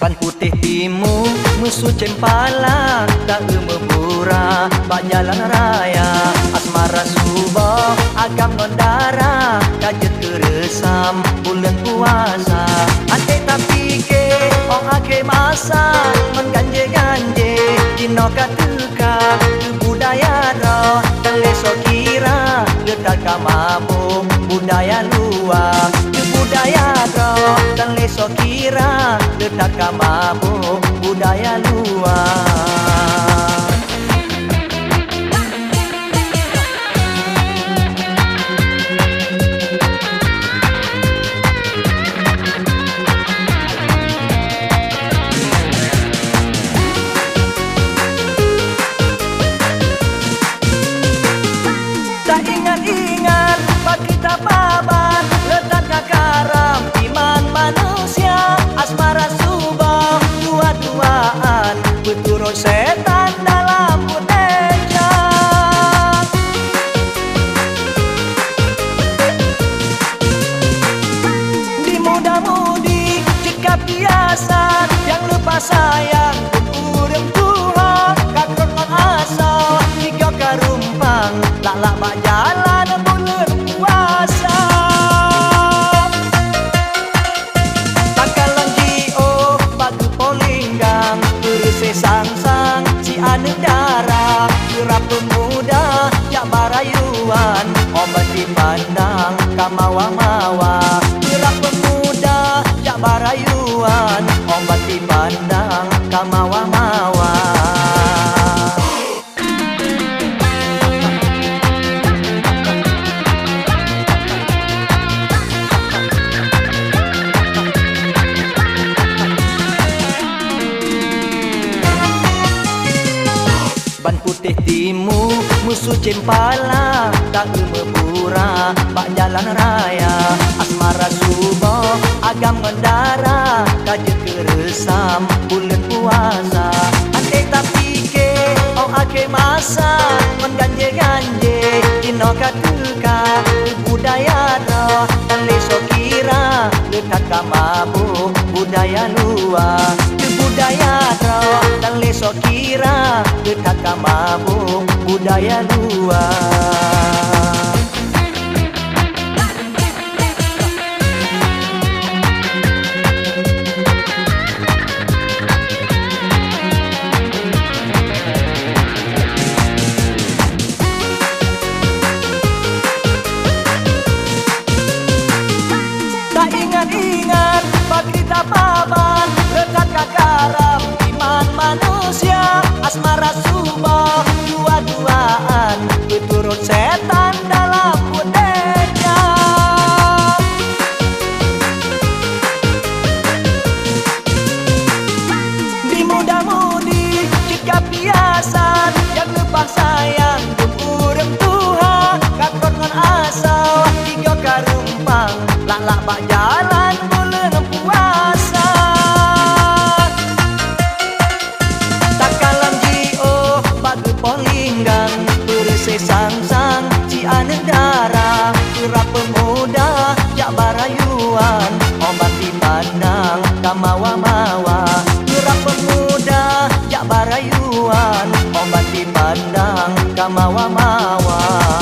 Pan putih timu musuh cempala tak membura bak jalan raya asmara subuh agam nondara kajet keresam bulan puasa ate tapi ke ong ake masa mengganje-ganje dino katuka budaya ro teleso kira letak kamamu budaya luar budaya ro dan leso kira letak kamamu budaya luar. Tak ingat-ingat pak kita babat letak kakaram iman manusia asmara subah dua-duaan berturut setan dalam budaya di muda-mudi jika biasa yang lupa sayang urang Tuhan kakon asal tiga karumpang lak-lak bak jalan bulan puasa takalan jio batu polinggang berse sang-sang si anu darah kira pemuda jak barayuan obat dipandang kamawa-mawa kira pemuda jak barayuan obat dipandang kamawa-mawa. Ban putih timu musuh cempala tak membura bak jalan raya asmara subuh agam mendara kajet keresam bulan puasa ate tapi ke ong ake masa mengganje-ganje dino katuka budaya ro dan leso kira letak kamamu budaya luar budaya ro dan leso kira letak kamamu budaya luar. Tak ingat-ingat pak kita paman letak kakaram iman manusia asmara subah dua-duaan berturut setan dalam budaya di muda-mudi jika biasa yang lupa sayang urang Tuhan kakon ngon asal tiga karumpang lak-lak bak jalan bulan puasa takalan jio batu polinggang berse sang-sang si anu darah kira pemuda jak barayuan obat dipandang kamawa-mawa kira pemuda jak barayuan obat dipandang kamawa-mawa.